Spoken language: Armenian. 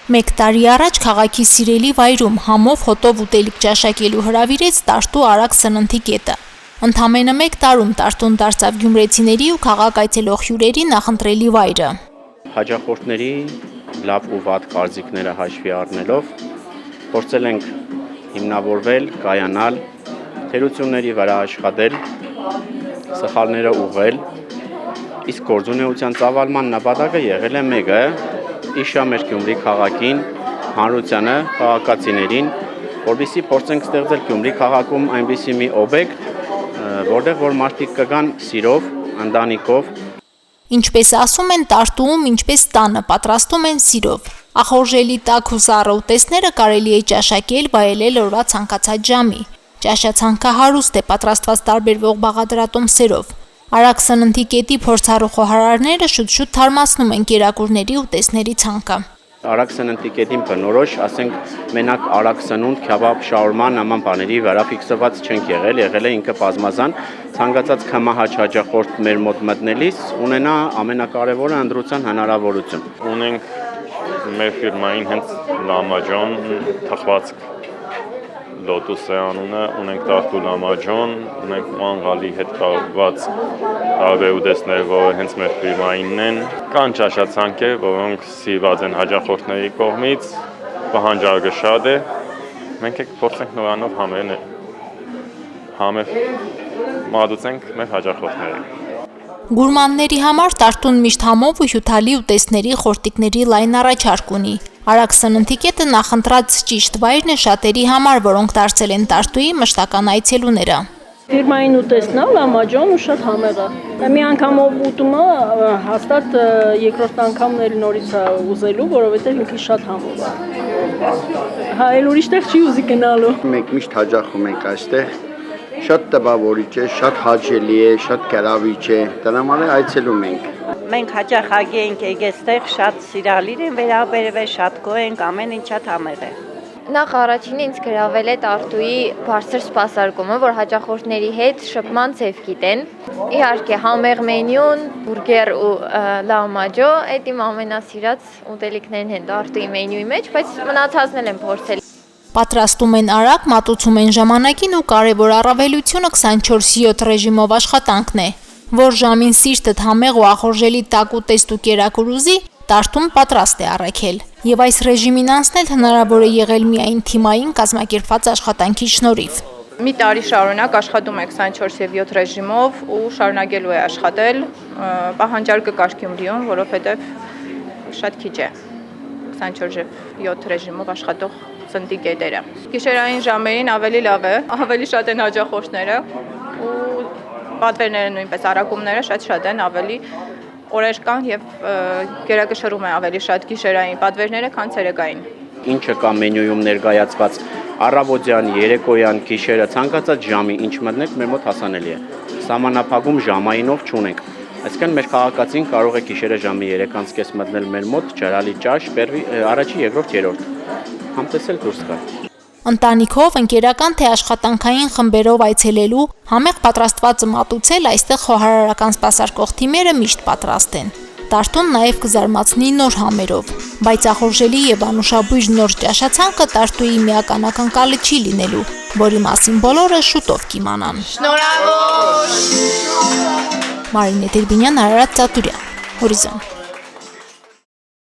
Մեկ տարի առաջ քաղաքի սիրելի վայրում համով հոտով ուտելիք ճաշակելու հրավիրեց Տարտու արագ սննդի կետը։ Ընդամենը մեկ տարում Տարտուն դարձավ գյումրեցիների ու քաղաք այցելող հյուրերի նախընտրելի վայրը։ Հաճախորդների լավ ու վատ կարծիքները հաշվի առնելով փորձել ենք հիմնավորվել, կայանալ, թերությունների վրա աշխատել, սխալները ուղղել, իսկ գործունեության ծավալման նպատակը եղել է մեկը՝ իշա մեր Գյումրի քաղաքին, հանրությանը, քաղաքացիներին, որպեսզի փորձենք ստեղծել Գյումրի քաղաքում այնպիսի մի օբյեկտ, որտեղ որ մարդիկ կգան սիրով, ընտանիքով։ Ինչպես ասում են Տարտուում, ինչպես տանը պատրաստում են սիրով։ Ախորժելի տաք ու սառը ուտեստները կարելի է ճաշակել, վայելել օրվա ցանկացած ժամի։ Ճաշացանկը հարուստ է, պատրաստված տարբերվող բաղադրատոմսերով։ Արագ սննդի կետի փորձառու խոհարարները շուտ-շուտ թարմացնում են կերակուրների ուտեստների ցանկը։ Արագ սննդի կետին բնորոշ, ասենք, մենակ արագ սնունդ, քյաբաբ, շաուրմա նման բաների վրա ֆիքսված չենք եղել է ինքը բազմազան, ցանկացած քմահաճ հաճախորդ մեր մոտ մտնելիս ունենա ամենակարևորը ընտրության հնարավորություն։ Ունենք մեր ֆիրմային հենց լամաջոն, թխվածք Lotus է անունը, ունենք Տարտու լամաջոն, ունենք մանգալի հետ կապված տարբեր ուտեստներ, որը հենց մեր ֆիրմայինն են։ Կան ճաշացանքեր, որոնք սիրված են հաճախորդների կողմից, պահանջարկը շատ է։ Մենք փորձենք նորանով համեր մատուցենք մեր հաճախորդներին։ Գուրմանների համար Տարտուն միշտ համով ու հյութալի ուտեստների, խորտիկների լայն առաջարկ ունի։ Արագ սննդի կետը նախընտրած ճիշտ վայրն է շատերի համար, որոնք դարձել են Տարտուի մշտական այցելուները։ Ֆիրմային ուտեստն է, լամաջոն ու շատ համեղ է։ Մի անգամով ուտումը հաստատ երկրորդ անգամն նորից է ուզելու, որովհետև ինքը շատ համով է։ Հա, էլ ուրիշ տեղ չի ուզի գնալու։ Մենք միշտ հաճախում ենք այստեղ։ Շատ տպավորիչ է, շատ հաճելի է, շատ գրավիչ է։ Դրա համար այցելում ենք։ Մենք հաճախ ագի ենք այստեղ, շատ սիրալիր են վերաբերվել, շատ գոհ ենք, ամեն ինչ շատ համեղ է։ Նախ առաջինը ինձ գրավել է Տարտուի բարձր սպասարկումը, որ հաճախորդների հետ շփման ձև գիտեն։ Իհարկե համեղ մենյուն, բուրգեր ու լամաջո, այդ իմ ամենասիրած ուտելիքներն են Տարտուի մենյուի մեջ, բայց մնացածն էլ եմ փորձել։ Պատրաստում են արագ, մատուցում են ժամանակին ու կարևոր առավելությունը 24/7 ռեժիմով աշխատանքն է, որ ժամին սիրտդ համեղ ու ախորժելի տաք ուտեստ ու կերակուր ուզի, Տարտուն պատրաստ է առաքել։ Եվ այս ռեժիմին անցնել հնարավոր է եղել միայն թիմային կազմակերպված աշխատանքի շնորհիվ։ Մի տարի շարունակ աշխատում է 24/7 ռեժիմով ու շարունակելու է աշխատել, պահանջարկը կար Գյումրիում, որովհետև շատ քիչ է 24/7 ռեժիմով աշխատող սննդի կետերը։ Գիշերային ժամերին ավելի լավ է, ավելի շատ են հաճախորդները ու պատվերները նույնպես առաքումները շատ են, ավելի օրեր կան եւ գերակշռում է ավելի շատ գիշերային պատվերները, քան ցերեկային։ Ինչը կա մենյուում ներկայացված առավոտյան, երեկոյան, գիշերը ցանկացած ժամի ինչ մտնեք մեր մոտ հասանելի է։ Սահմանափակում ժամայինով չունենք։ Այսինքն մեր քաղաքացին կարող է գիշերը ժամի 3:30 մտնել մեր մոտ, ջրալի ճաշ, առաջի, երկրորդ, երրորդ համտեսել դուրս գալ։ Ընտանիքով, ընկերական թե աշխատանքային խմբերով այցելելու, համեղ պատրաստվածը մատուցել այստեղ խոհարարական սպասարկող թիմերը միշտ պատրաստ են։ Տարտուն նաև կզարմացնի նոր համերով, բայց ախորժելի եւ անուշաբույր նոր ճաշացանկը Տարտուի միական ակնկալը չի լինելու, որի մասին բոլորը շուտով կիմանան։ Շնորհավոր։ Մարինե Տերբինյան, Արարատ Ծատուրյան, Հորիզոն։